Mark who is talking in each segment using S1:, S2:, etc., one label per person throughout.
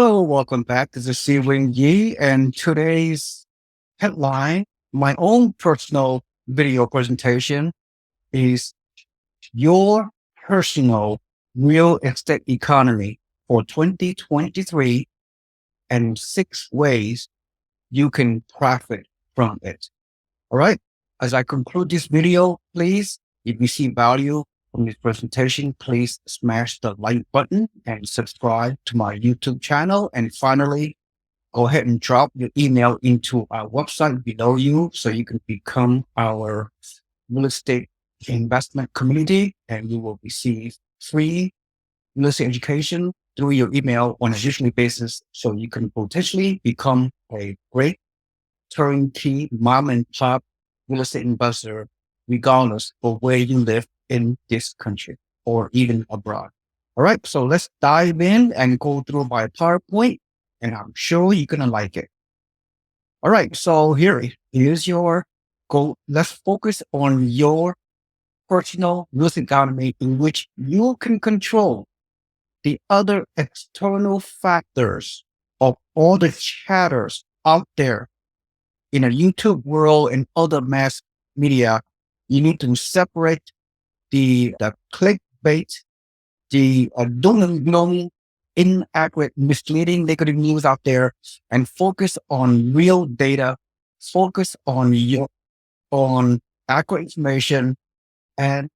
S1: Hello, welcome back. This is Seewing Yee, and today's headline, my own personal video presentation, is Your Personal Real Estate Economy for 2023 and 6 ways you can profit from it. All right. As I conclude this video, please, if you see value from this presentation, please smash the like button and subscribe to my YouTube channel. And finally, go ahead and drop your email into our website below you so you can become our real estate investment community, and you will receive free real estate education through your email on a weekly basis so you can potentially become a great turnkey mom and pop real estate investor, regardless of where you live in this country or even abroad. All right, so let's dive in and go through my PowerPoint, and I'm sure you're going to like it. All right, so here's your goal. Let's focus on your personal real estate economy in which you can control the other external factors of all the chatters out there in a YouTube world and other mass media. You need to separate the clickbait, the doom, inaccurate, misleading, negative news out there, and focus on real data, focus on accurate information, and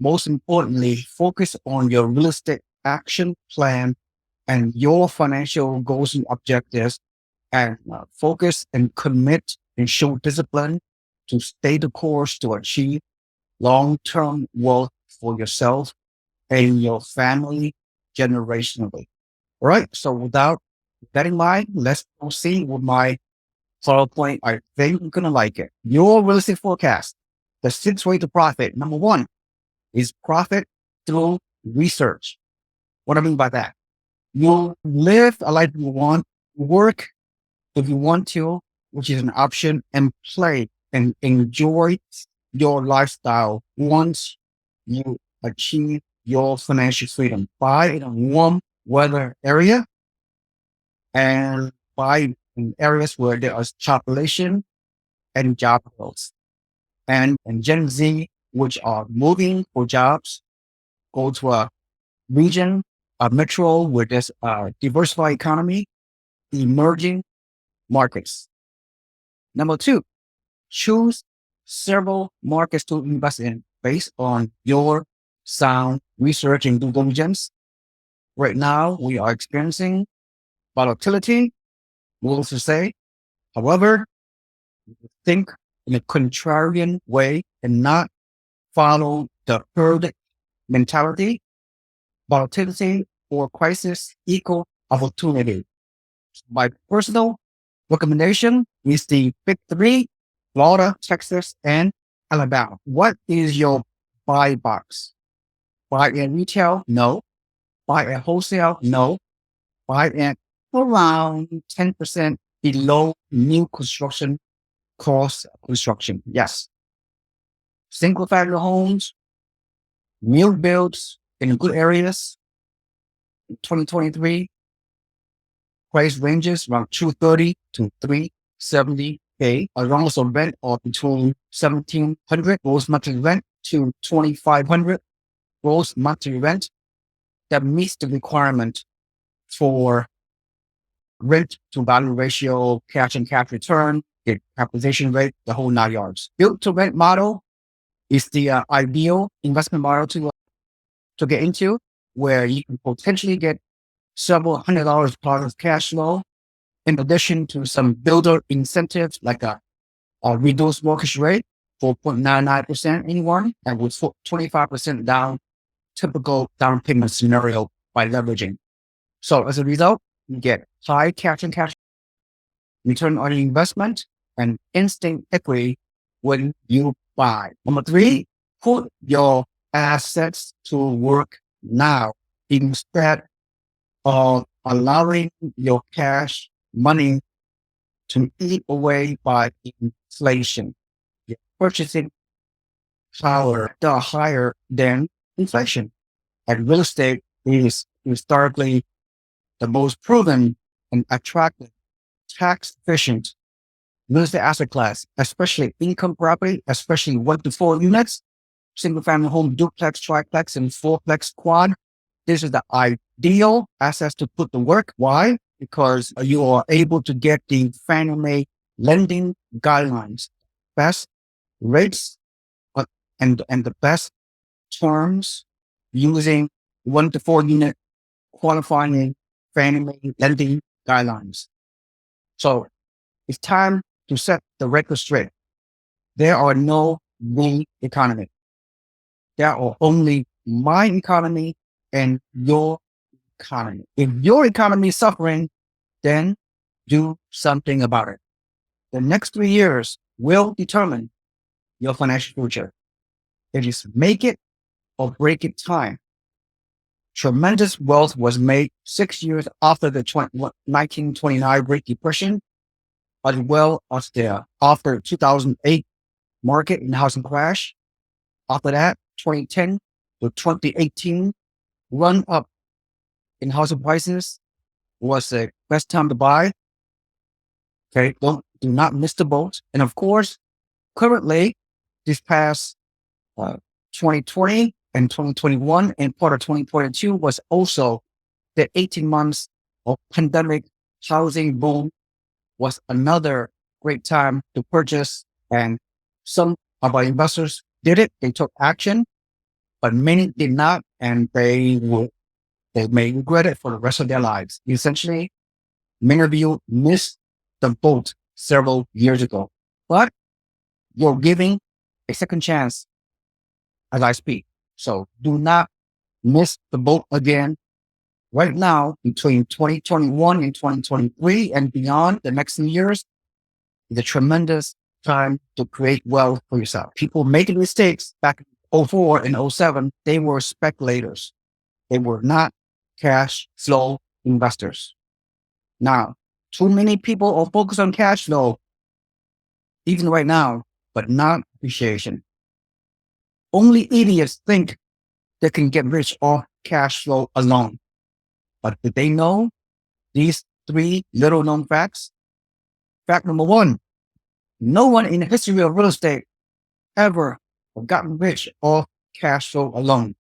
S1: most importantly, focus on your real estate action plan and your financial goals and objectives, and focus and commit and show discipline to stay the course to achieve long-term wealth for yourself and your family generationally. All right. So without that in mind, let's proceed with my PowerPoint. I think you're going to like it. Your real estate forecast. The 6 ways to profit. Number 1 is profit through research. What do I mean by that? You live a life you want, work if you want to, which is an option, and play and enjoy your lifestyle once you achieve your financial freedom. Buy in a warm weather area and buy in areas where there is population and job growth. And Gen Z, which are moving for jobs, go to a region, a metro where there's a diversified economy, emerging markets. Number 2, choose several markets to invest in based on your sound research and due diligence. Right now, we are experiencing volatility, needless to say. However, think in a contrarian way and not follow the herd mentality. Volatility or crisis equal opportunity. My personal recommendation is the big 3, Florida, Texas, and Alabama. What is your buy box? Buy in retail? No. Buy at wholesale? No. Buy at around 10% below new construction cost construction. Yes. Single family homes, new builds in good areas. 2023 price ranges around $230 to $370K. Around some rent or between $1,700 gross monthly rent to $2,500 gross monthly rent. That meets the requirement for rent to value ratio, cash and cash return, the capitalization rate, the whole 9 yards. Built to rent model is the ideal investment model to get into, where you can potentially get several $100 plus cash flow, in addition to some builder incentives like a reduced mortgage rate, 4.99% anyone, and with 25% down, typical down payment scenario by leveraging. So as a result, you get high cash and cash return on investment and instant equity when you buy. Number 3, put your assets to work now instead of allowing your cash money to eat away by inflation. Your purchasing power are higher than inflation. And real estate is historically the most proven and attractive, tax efficient real estate asset class, especially income property, especially 1 to 4 units, single family home, duplex, triplex, and fourplex quad. This is the ideal assets to put to work. Why? Because you are able to get the Fannie Mae lending guidelines, best rates, and the best terms using 1 to 4 unit qualifying Fannie Mae lending guidelines. So it's time to set the record straight. There are no we economy. There are only my economy and your economy. If your economy is suffering, then do something about it. The next 3 years will determine your financial future. It is make it or break it time. Tremendous wealth was made 6 years after the 1929 Great Depression, as well as the after 2008 market and housing crash. After that, 2010 to 2018 run up in housing prices was the best time to buy. Okay, do not miss the boat. And of course, currently, this past 2020 and 2021 and part of 2022 was also the 18 months of pandemic housing boom, was another great time to purchase. And some of our investors did it. They took action, but many did not. And they may regret it for the rest of their lives. Essentially, many of you missed the boat several years ago, but you're giving a second chance as I speak. So do not miss the boat again. Right now, between 2021 and 2023 and beyond, the next years, is a tremendous time to create wealth for yourself. People making mistakes back in 04 and 07, they were speculators. They were not cash flow investors. Now, too many people are focused on cash flow, even right now, but not appreciation. Only idiots think they can get rich off cash flow alone. But did they know these 3 little known facts? Fact number 1, no one in the history of real estate ever gotten rich off cash flow alone.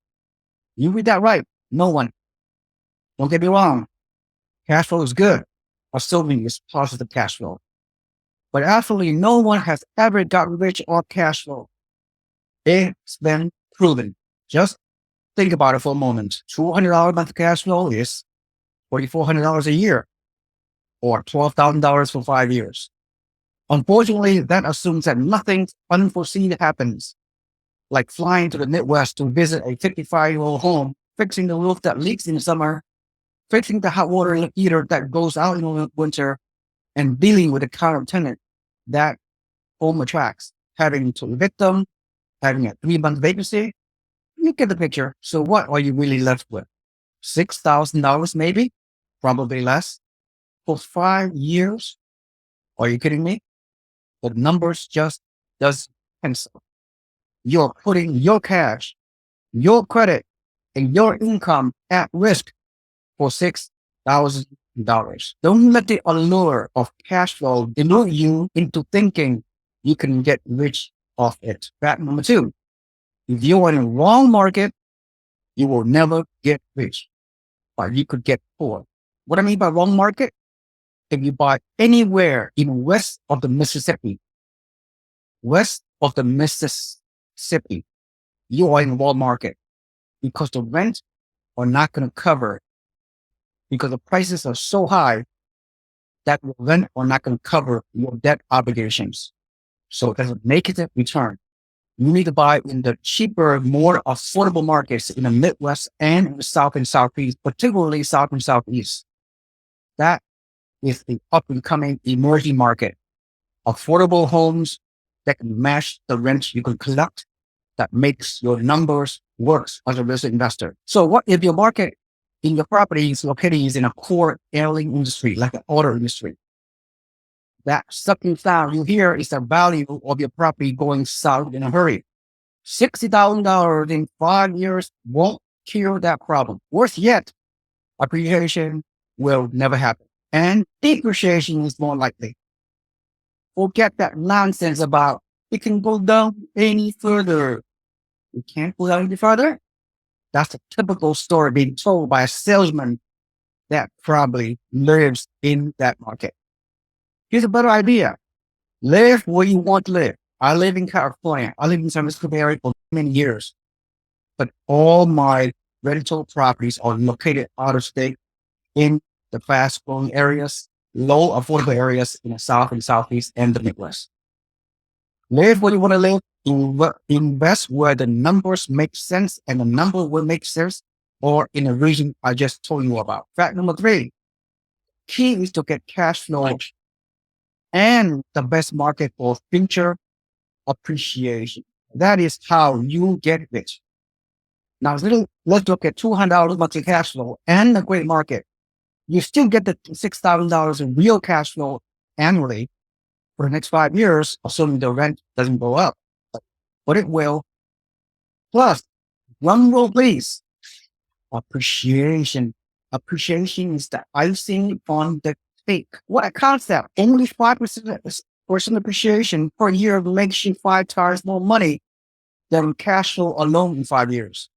S1: You read that right. No one. Don't get me wrong. Cash flow is good, assuming it's positive cash flow. But absolutely no one has ever gotten rich off cash flow. It's been proven. Just think about it for a moment. $200 a month cash flow is $4,400 a year, or $12,000 for 5 years. Unfortunately, that assumes that nothing unforeseen happens, like flying to the Midwest to visit a 55-year-old home, fixing the roof that leaks in the summer, fixing the hot water heater that goes out in the winter, and dealing with the current tenant that home attracts, having to evict them, having a 3-month vacancy. You get the picture. So what are you really left with? $6,000 maybe? Probably less. For 5 years? Are you kidding me? The numbers just doesn't pencil. You're putting your cash, your credit, and your income at risk for $6,000. Don't let the allure of cash flow delude you into thinking you can get rich off it. Fact number 2, if you're in the wrong market, you will never get rich, but you could get poor. What I mean by wrong market? If you buy anywhere in west of the Mississippi, you are in the wrong market, because the rent are not going to cover, because the prices are so high that the rent are not going to cover your debt obligations. So there's a negative return. You need to buy in the cheaper, more affordable markets in the Midwest and in the South and Southeast, particularly South and Southeast. That is the up and coming emerging market. Affordable homes that can match the rent you can collect, that makes your numbers work as a real estate investor. So what if your market in your property is located in a core ailing industry, like the auto industry? That sucking sound you hear is the value of your property going south in a hurry. $60,000 in 5 years won't cure that problem. Worse yet, appreciation will never happen. And depreciation is more likely. Forget that nonsense about it can go down any further. You can't go down any further. That's a typical story being told by a salesman that probably lives in that market. Here's a better idea. Live where you want to live. I live in California. I live in San Francisco Bay Area for many years, but all my rental properties are located out of state in the fast growing areas, low affordable areas in the South and Southeast and the Midwest. Live where you want to live. Invest where the numbers make sense and the number will make sense, or in a region I just told you about. Fact number 3, key is to get cash flow and the best market for future appreciation. That is how you get rich. Now, let's look at $200 monthly cash flow and a great market. You still get the $6,000 in real cash flow annually for the next 5 years, assuming the rent doesn't go up, but it will. Plus, one rule, please, appreciation. Appreciation is the icing on the cake. What a concept. Only 5% appreciation per year makes you 5 times more money than cash flow alone in 5 years.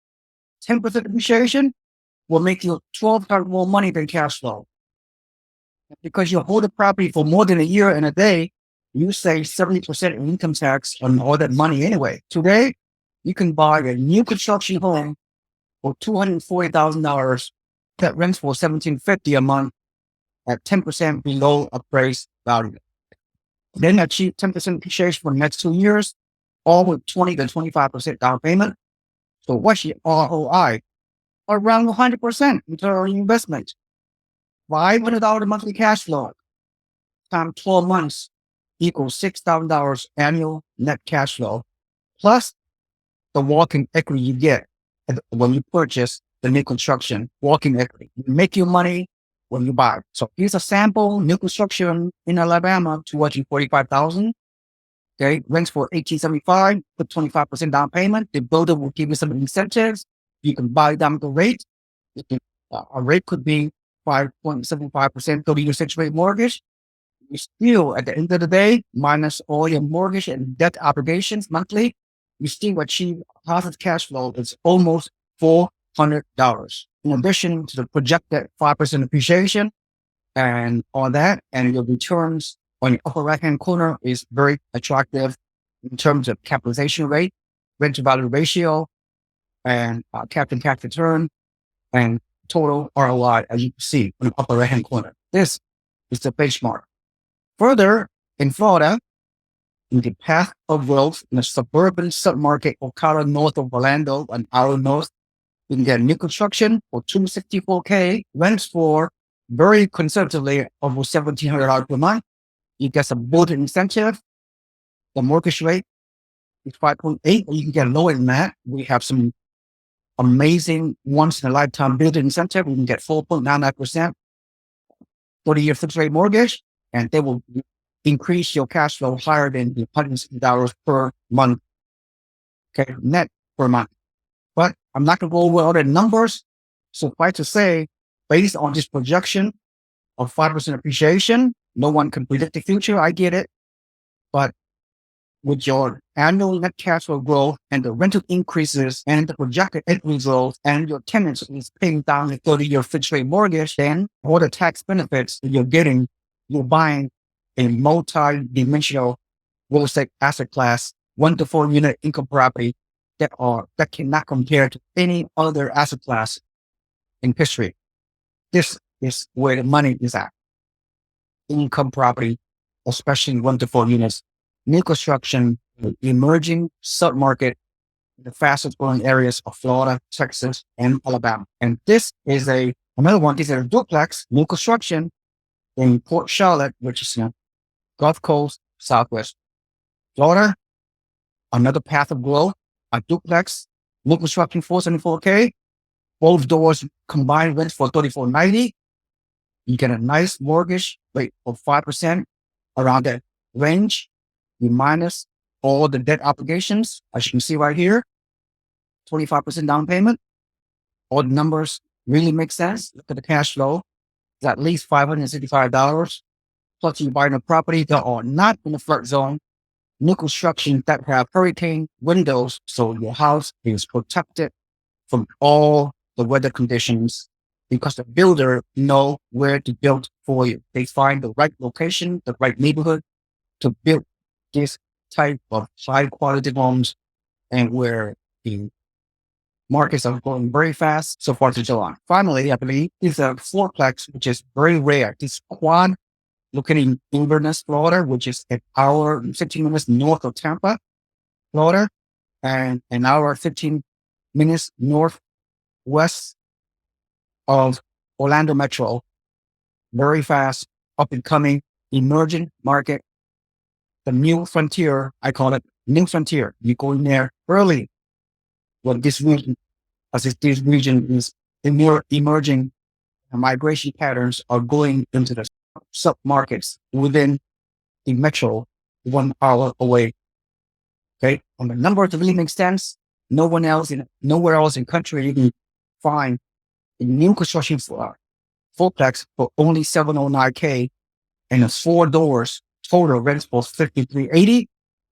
S1: 10% appreciation will make you 12 times more money than cash flow. Because you hold the property for more than a year and a day, you save 70% in income tax on all that money anyway. Today, you can buy a new construction home for $240,000 that rents for $1,750 a month at 10% below appraised value. Then achieve 10% appreciation for the next 2 years, all with 20 to 25% down payment. So what's your ROI? Around 100% return on investment. $500 monthly cash flow times 12 months equals $6,000 annual net cash flow, plus the walking equity you get when you purchase the new construction. Walking equity. You make your money when you buy. So here's a sample new construction in Alabama, $245,000. Okay, rents for $1,875, put 25% down payment. The builder will give you some incentives. You can buy down the rate. A rate could be 5.75% 30-year fixed rate mortgage. You still, at the end of the day, minus all your mortgage and debt obligations monthly, you still achieve positive cash flow. It's almost $400. In addition to the projected 5% appreciation and all that, and your returns on the upper right-hand corner is very attractive in terms of capitalization rate, rent to value ratio, and capital cash return, and total ROI, as you can see on the upper right-hand corner. This is the benchmark. Further, in Florida, in the path of growth in the suburban submarket of Ocala north of Orlando and hour north, you can get new construction for $264K, rents for very conservatively over $1,700 per month. You get some builder incentive. The mortgage rate is 5.8, or you can get lower than that. We have some amazing once in a lifetime builder incentive. We can get 4.99% 30-year fixed rate mortgage, and they will increase your cash flow higher than the $160 per month, okay, net per month. But I'm not going to go over all the numbers. Suffice to say, based on this projection of 5% appreciation, no one can predict the future. I get it. But with your annual net cash flow growth and the rental increases and the projected equity growth and your tenants is paying down the 30-year fixed rate mortgage, then all the tax benefits that you're getting, you're buying a multi-dimensional real estate asset class, 1 to 4 unit income property that cannot compare to any other asset class in history. This is where the money is at. Income property, especially 1 to 4 units, new construction, emerging submarket, the fastest growing areas of Florida, Texas, and Alabama. And this is another one. This is a duplex, new construction in Port Charlotte, which is Gulf Coast, Southwest Florida. Another path of growth, a duplex, new construction, $474K. Both doors combined rent for $34.90. You get a nice mortgage rate of 5% around that range. You minus all the debt obligations, as you can see right here, 25% down payment. All the numbers really make sense. Look at the cash flow. is at least $565. Plus, you buy a property that are not in the flood zone, new construction that have hurricane windows, so your house is protected from all the weather conditions because the builder know where to build for you. They find the right location, the right neighborhood to build this type of high quality homes, and where the markets are going very fast so far to July. Finally, I believe is a fourplex, which is very rare. This quad located in Inverness, Florida, which is an hour and 15 minutes north of Tampa, Florida, and an hour 15 minutes northwest of Orlando Metro. Very fast, up and coming, emerging market. The new frontier, I call it new frontier. You go in there early when this region, this region is emerging, migration patterns are going into the sub markets within the metro 1 hour away. Okay. On the numbers that really make sense, nowhere else in country you can find a new construction fourplex for only $709K and it's 4 doors. Total rent for $53.80.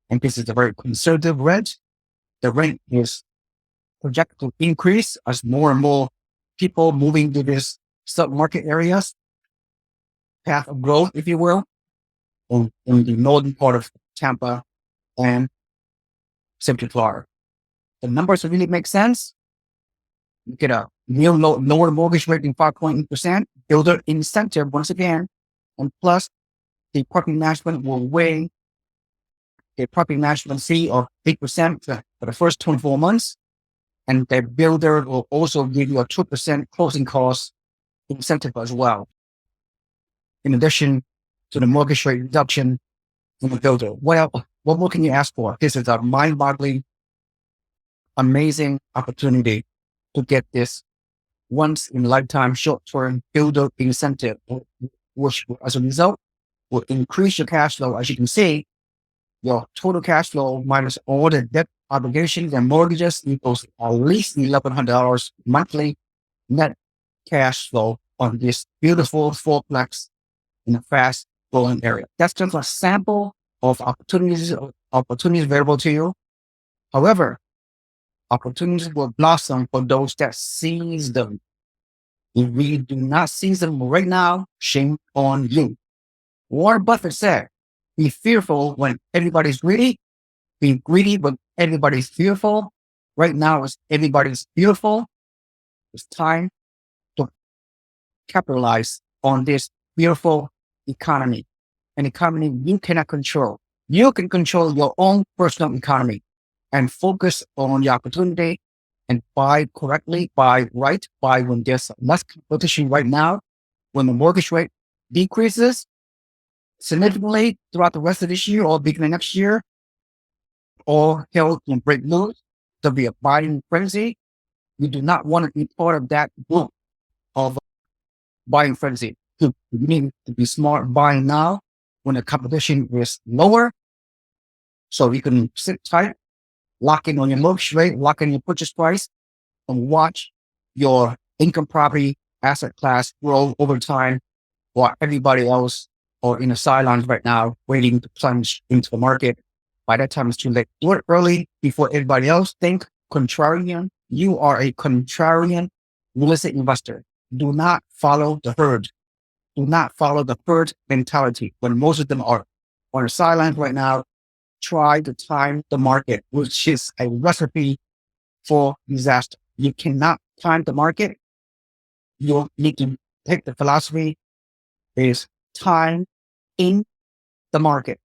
S1: And this is a very conservative rent. The rent is projected to increase as more and more people moving to this sub-market areas, path of growth, if you will, in the northern part of Tampa and Central Florida. The numbers really make sense. You get a lower mortgage rate than 5.8%, builder incentive once again, and plus the property management will weigh a property management fee of 8% for the first 24 months. And the builder will also give you a 2% closing cost incentive as well. In addition to the mortgage rate reduction in the builder. What more can you ask for? This is a mind-boggling, amazing opportunity to get this once in a lifetime short-term builder incentive, which as a result will increase your cash flow. As you can see, your total cash flow minus all the debt obligations and mortgages equals at least $1,100 monthly net cash flow on this beautiful fourplex in a fast growing area. That's just a sample of opportunities available to you. However, opportunities will blossom for those that seize them. If we do not seize them right now, shame on you. Warren Buffett said, be fearful when everybody's greedy. Be greedy when everybody's fearful. Right now, as everybody's beautiful, it's time to capitalize on this beautiful economy. An economy you cannot control. You can control your own personal economy and focus on the opportunity and buy correctly, buy right, buy when there's less competition right now, when the mortgage rate decreases significantly throughout the rest of this year or beginning next year, all hell can break loose. There'll be a buying frenzy. You do not want to be part of that group of buying frenzy. You need to be smart buying now when the competition is lower. So you can sit tight, lock in on your mortgage rate, lock in your purchase price, and watch your income property asset class grow over time while everybody else are in the sidelines right now waiting to plunge into the market. By that time, it's too late. Do it early before everybody else. Think contrarian. You are a contrarian real estate investor. Do not follow the herd. Do not follow the herd mentality when most of them are on the sidelines right now. Try to time the market, which is a recipe for disaster. You cannot time the market. You need to take the philosophy is time in the market,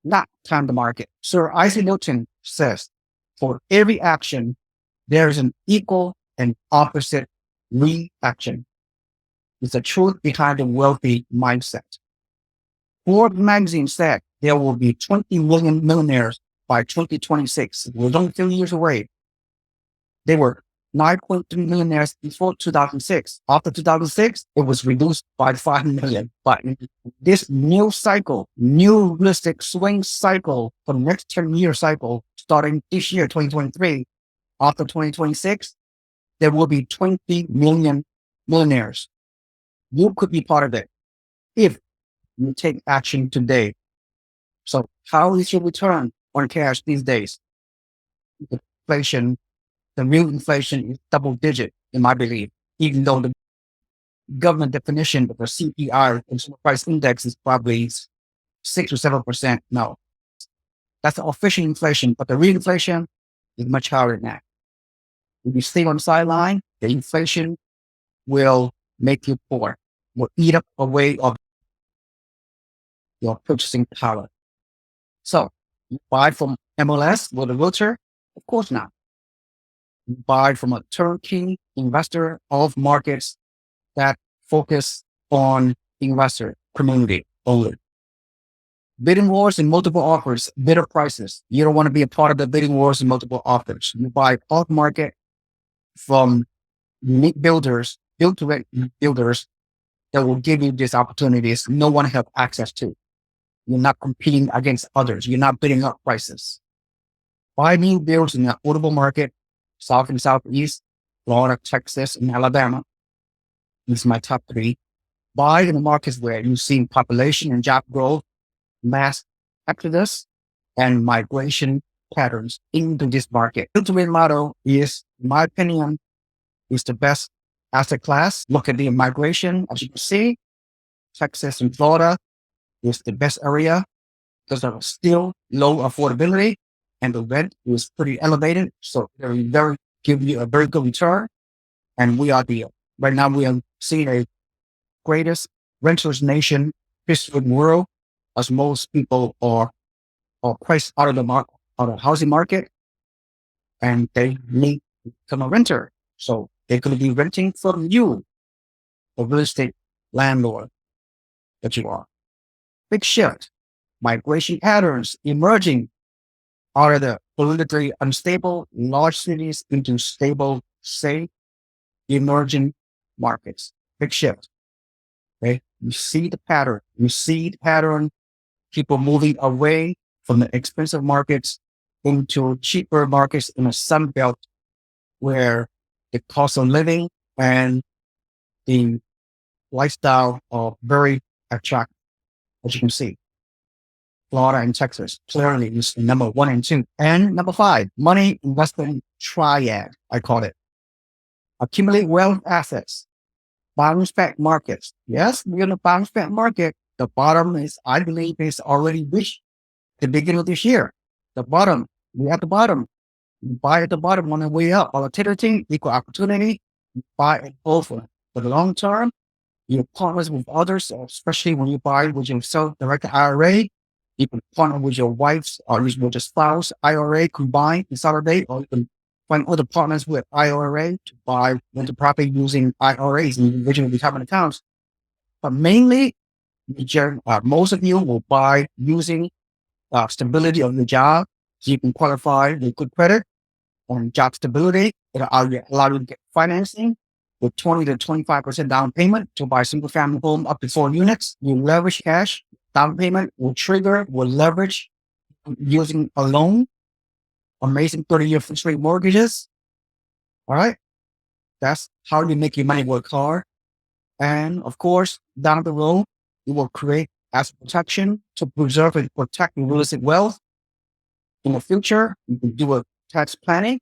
S1: not time the market. Sir Isaac Newton says, for every action, there is an equal and opposite reaction. It's the truth behind the wealthy mindset. Forbes magazine said there will be 20 million millionaires by 2026. We're only 2 years away. They were 9.3 millionaires before 2006. After 2006, it was reduced by 5 million. But in this new cycle, new realistic swing cycle for the next 10-year cycle, starting this year, 2023, after 2026, there will be 20 million millionaires. You could be part of it if you take action today. So how is your return on cash these days? The inflation, the real inflation is double digit in my belief, even though the government definition of the CPI, consumer price index, is probably 6 or 7%. No, that's the official inflation, but the real inflation is much higher than that. If you stay on the sideline, the inflation will make you poor, will eat up away of your purchasing power. So you buy from MLS with a realtor? Of course not. You buy from a turnkey investor of markets that focus on investor community only. Bidding wars and multiple offers, bidder prices. You don't want to be a part of the bidding wars and multiple offers. You buy off market from unique builders, build to rent builders that will give you these opportunities no one have access to. You're not competing against others. You're not bidding up prices. Buy new builds in the affordable market, South and Southeast, Florida, Texas, and Alabama. These are my top three. Buy in the markets where you've seen population and job growth, mass exodus, and migration patterns into this market. Build-to-rent model is, in my opinion, is the best asset class. Look at the migration. As you can see, Texas and Florida is the best area because of still low affordability and the rent is pretty elevated. So they give you a very good return. And right now we are seeing a greatest renters nation history of the world, as most people are priced out of the market, out of the housing market, and they need to become a renter. So they're going to be renting from you, the real estate landlord that you are. Big shift. Migration patterns emerging out of the politically unstable large cities into stable, safe, emerging markets. Big shift. Okay. You see the pattern. People moving away from the expensive markets into cheaper markets in the Sunbelt where the cost of living and the lifestyle are very attractive, as you can see. Florida and Texas clearly is number 1 and 2. And number 5, money investment triad, I call it. Accumulate wealth assets, bounce back markets. Yes, we're in a bounce back market. The bottom is, I believe, is already reached the beginning of this year. The bottom, we're at the bottom. You buy at the bottom on the way up. Volatility, equal opportunity, you buy and hold for the long term. You partner with others, especially when you buy with your self-directed IRA. You can partner with your wife's or with your spouse IRA, combine, consolidate, or you can find other partners with IRA to buy rental property using IRAs and individual retirement accounts. But mainly, most of you will buy using stability of the job, so you can qualify with good credit and job stability. It'll allow you to get financing with 20 to 25% down payment to buy single family home up to 4 units. You leverage cash. Down payment will leverage using a loan, amazing 30-year fixed rate mortgages. All right. That's how you make your money work hard. And of course, down the road, you will create asset protection to preserve and protect your real estate wealth. In the future, you can do a tax planning.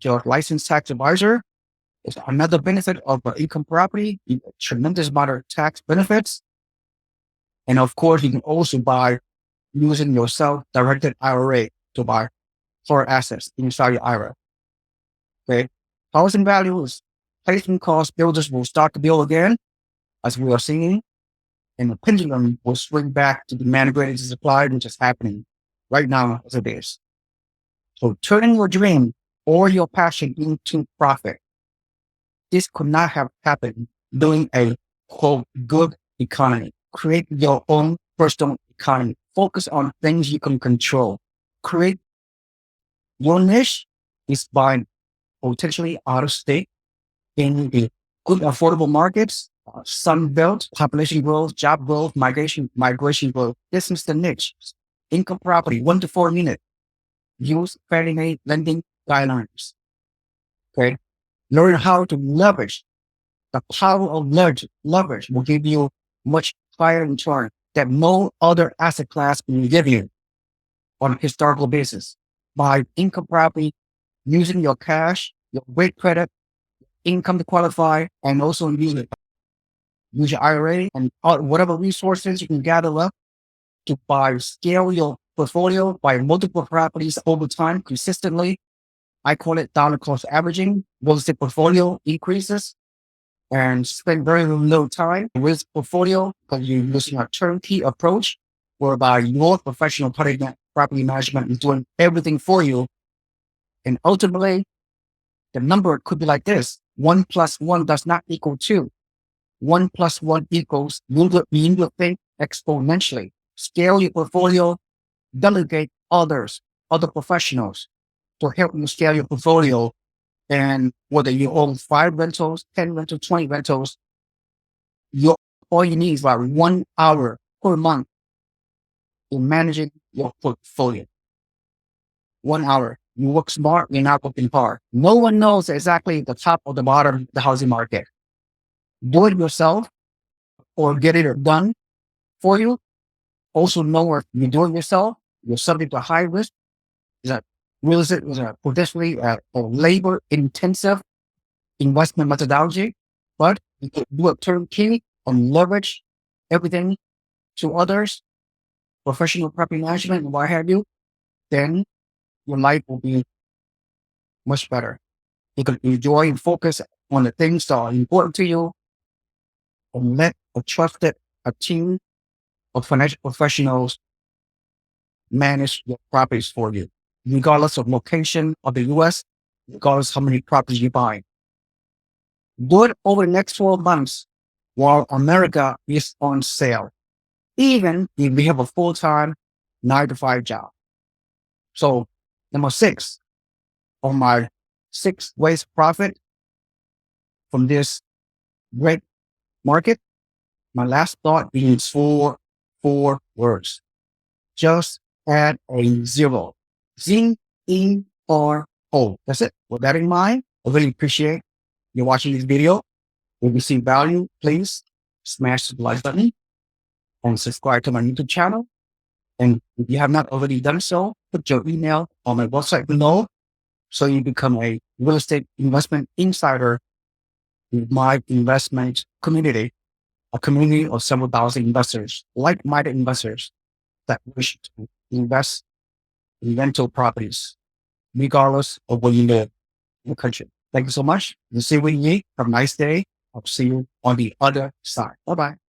S1: Your licensed tax advisor is another benefit of income property. You get tremendous amount of tax benefits. And of course, you can also buy using your self-directed IRA to buy core assets inside your IRA. Okay. Housing values, placement cost, builders will start to build again, as we are seeing. And the pendulum will swing back to demand greater to supply, which is happening right now as it is. So turning your dream or your passion into profit. This could not have happened during a quote good economy. Create your own personal economy. Focus on things you can control. Create your niche is buying potentially out of state in the good affordable markets, Sunbelt, population growth, job growth, migration growth. This is the niche. Income property, 1 to 4 unit. Use Fannie Mae lending guidelines. Okay. Learn how to leverage The power of leverage will give you much higher return that no other asset class can give you on a historical basis. By income property, using your cash, your weight credit, income to qualify, and also use your IRA and whatever resources you can gather up to buy, scale your portfolio by multiple properties over time consistently. I call it dollar cost averaging. Real estate portfolio increases and spend very little time with portfolio because you're using a turnkey approach whereby your professional property management is doing everything for you. And ultimately, the number could be like this. 1+1 does not equal 2. 1+1 equals, you will think exponentially. Scale your portfolio, delegate other professionals to help you scale your portfolio. And whether you own 5 rentals, 10 rentals, 20 rentals, all you need is about 1 hour per month in managing your portfolio. 1 hour. You work smart, you're not working hard. No one knows exactly the top or the bottom of the housing market. Do it yourself or get it done for you. Also know if you do it yourself, you're subject to high risk. Is that real estate is a potentially a labor intensive investment methodology, but you can do a turnkey and leverage everything to others, professional property management and what have you, then your life will be much better. You can enjoy and focus on the things that are important to you and let a team of financial professionals manage your properties for you, regardless of location of the US, regardless of how many properties you buy. Do it over the next 12 months while America is on sale, even if we have a full-time 9-to-5 job. So number 6 on my 6 ways to profit from this great market, my last thought is four words. Just add a 0. Z-E-R-O. That's it. With that in mind, I really appreciate you watching this video. If you see value, please smash the like button and subscribe to my YouTube channel. And if you have not already done so, put your email on my website below so you become a real estate investment insider in my investment community, a community of several thousand investors, like-minded investors that wish to invest in rental properties, regardless of where you live in the country. Thank you so much. This is Seewing Yee. Have a nice day. I'll see you on the other side. Bye-bye.